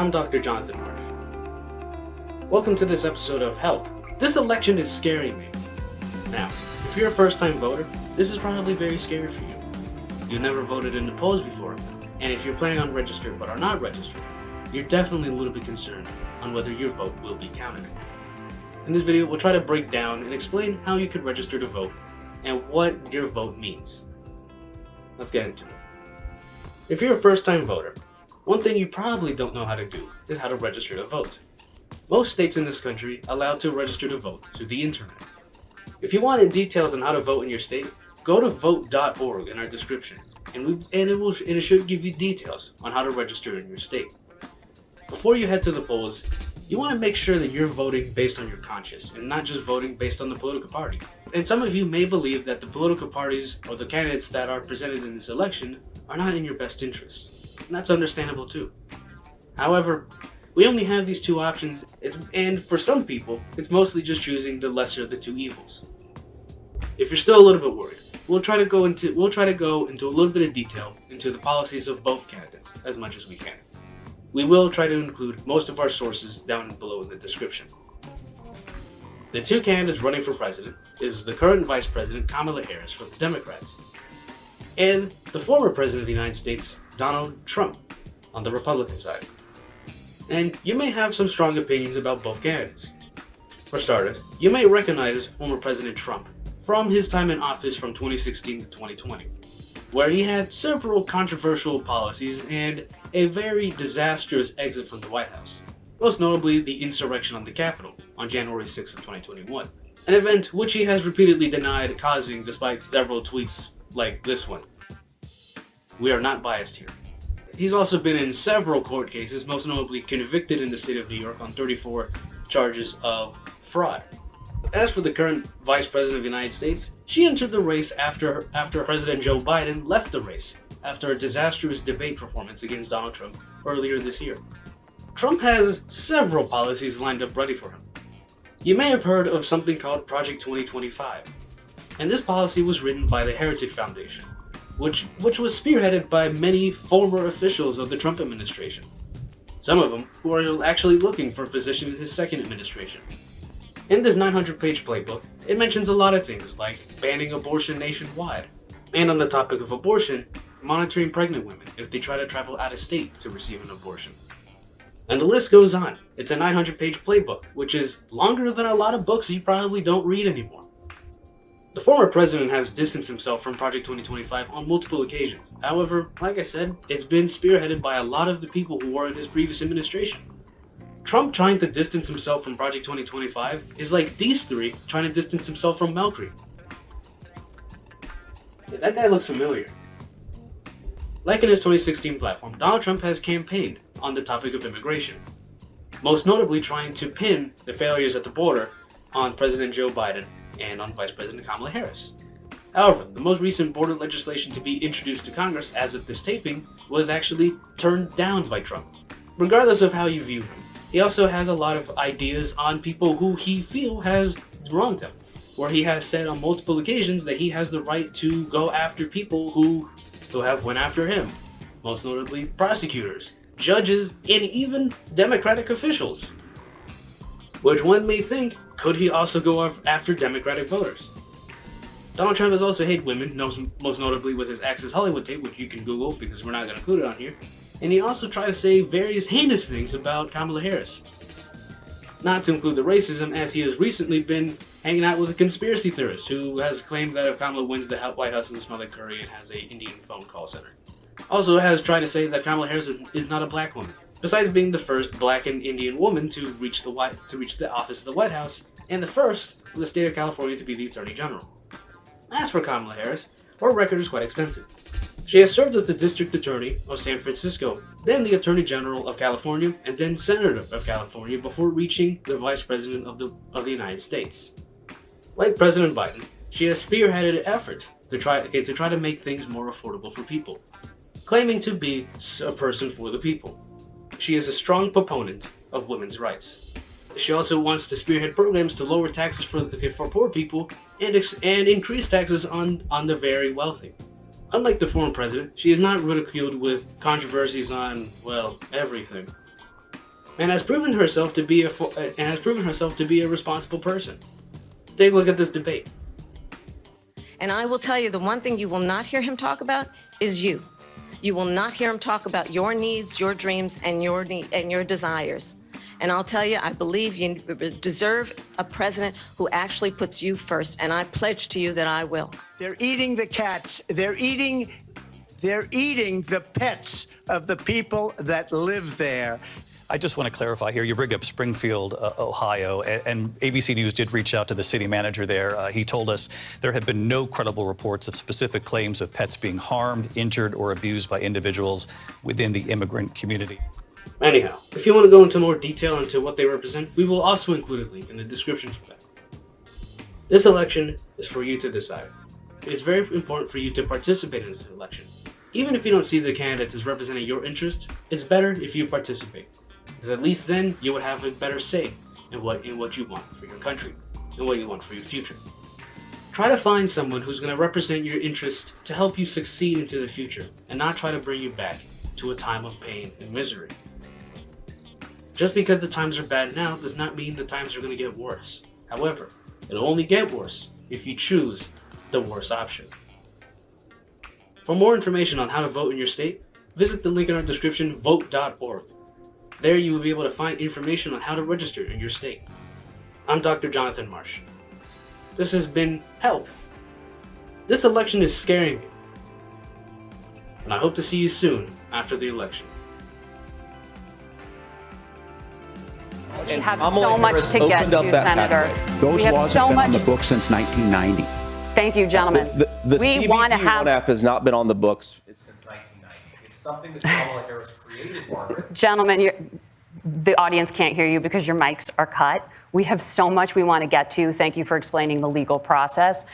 I'm Dr. Jonathan Marsh. Welcome to this episode of Help. This election is scaring me. Now, if you're a first-time voter, this is probably very scary for you. You've never voted in the polls before, and if you're planning on registering but are not registered, you're definitely a little bit concerned on whether your vote will be counted. In this video, we'll try to break down and explain how you could register to vote and what your vote means. Let's get into it. If you're a first-time voter, one thing you probably don't know how to do is how to register to vote. Most states in this country allow to register to vote through the internet. If you wanted details on how to vote in your state, go to vote.org in our description, and it should give you details on how to register in your state. Before you head to the polls, you want to make sure that you're voting based on your conscience and not just voting based on the political party. And some of you may believe that the political parties or the candidates that are presented in this election are not in your best interest. And that's understandable too. However, we only have these two options, and for some people, it's mostly just choosing the lesser of the two evils. If you're still a little bit worried, we'll try to go into a little bit of detail into the policies of both candidates as much as we can. We will try to include most of our sources down below in the description. The two candidates running for president is the current Vice President Kamala Harris for the Democrats, and the former President of the United States, Donald Trump, on the Republican side. And you may have some strong opinions about both candidates. For starters, you may recognize former President Trump from his time in office from 2016 to 2020, where he had several controversial policies and a very disastrous exit from the White House, most notably the insurrection on the Capitol on January 6th of 2021, an event which he has repeatedly denied causing despite several tweets like this one. We are not biased here. He's also been in several court cases, most notably convicted in the state of New York on 34 charges of fraud. As for the current Vice President of the United States, she entered the race after President Joe Biden left the race after a disastrous debate performance against Donald Trump earlier this year. Trump has several policies lined up ready for him. You may have heard of something called Project 2025, and this policy was written by the Heritage Foundation, which was spearheaded by many former officials of the Trump administration, some of them who are actually looking for a position in his second administration. In this 900-page playbook, it mentions a lot of things like banning abortion nationwide, and on the topic of abortion, monitoring pregnant women if they try to travel out of state to receive an abortion. And the list goes on. It's a 900-page playbook, which is longer than a lot of books you probably don't read anymore. The former president has distanced himself from Project 2025 on multiple occasions. However, like I said, it's been spearheaded by a lot of the people who were in his previous administration. Trump trying to distance himself from Project 2025 is like these three trying to distance himself from Melcre. Yeah, that guy looks familiar. Like in his 2016 platform, Donald Trump has campaigned on the topic of immigration, most notably trying to pin the failures at the border on President Joe Biden and on Vice President Kamala Harris. However, the most recent border legislation to be introduced to Congress as of this taping was actually turned down by Trump. Regardless of how you view him, he also has a lot of ideas on people who he feels has wronged him, where he has said on multiple occasions that he has the right to go after people who have went after him, most notably prosecutors, judges, and even Democratic officials. Which one may think, could he also go after Democratic voters? Donald Trump has also hated women, most notably with his Access Hollywood tape, which you can Google because we're not going to include it on here. And he also tried to say various heinous things about Kamala Harris. Not to include the racism, as he has recently been hanging out with a conspiracy theorist who has claimed that if Kamala wins the White House, it'll smell like curry and has an Indian phone call center. Also has tried to say that Kamala Harris is not a black woman, besides being the first black and Indian woman to reach the office of the White House, and the first in the state of California to be the Attorney General. As for Kamala Harris, her record is quite extensive. She has served as the District Attorney of San Francisco, then the Attorney General of California, and then Senator of California before reaching the Vice President of the United States. Like President Biden, she has spearheaded efforts to try to make things more affordable for people, claiming to be a person for the people. She is a strong proponent of women's rights. She also wants to spearhead programs to lower taxes for poor people and increase taxes on the very wealthy. Unlike the former president, she is not ridiculed with controversies on, well, everything. and has proven herself to be a responsible person. Take a look at this debate. And I will tell you, the one thing you will not hear him talk about is you. You will not hear him talk about your needs, your dreams, and your desires. And I'll tell you, I believe you deserve a president who actually puts you first, and I pledge to you that I will. They're eating the cats. They're eating the pets of the people that live there. I just want to clarify here. You bring up Springfield, Ohio, and ABC News did reach out to the city manager there. He told us there have been no credible reports of specific claims of pets being harmed, injured, or abused by individuals within the immigrant community. Anyhow, if you want to go into more detail into what they represent, we will also include a link in the description for that. This election is for you to decide. It's very important for you to participate in this election. Even if you don't see the candidates as representing your interest, it's better if you participate. Because at least then you would have a better say in what you want for your country and what you want for your future. Try to find someone who's going to represent your interest to help you succeed into the future and not try to bring you back to a time of pain and misery. Just because the times are bad now does not mean the times are going to get worse. However, it'll only get worse if you choose the worst option. For more information on how to vote in your state, visit the link in our description, vote.org. There you will be able to find information on how to register in your state. I'm Dr. Jonathan Marsh. This has been Help. This election is scaring me. And I hope to see you soon after the election. We have so much to get to, Senator. Those laws have been on the books since 1990. Thank you, gentlemen. The we want to have. CBP app has not been on the books since 1990. It's something that Kamala Harris created, Margaret. Gentlemen, the audience can't hear you because your mics are cut. We have so much we want to get to. Thank you for explaining the legal process.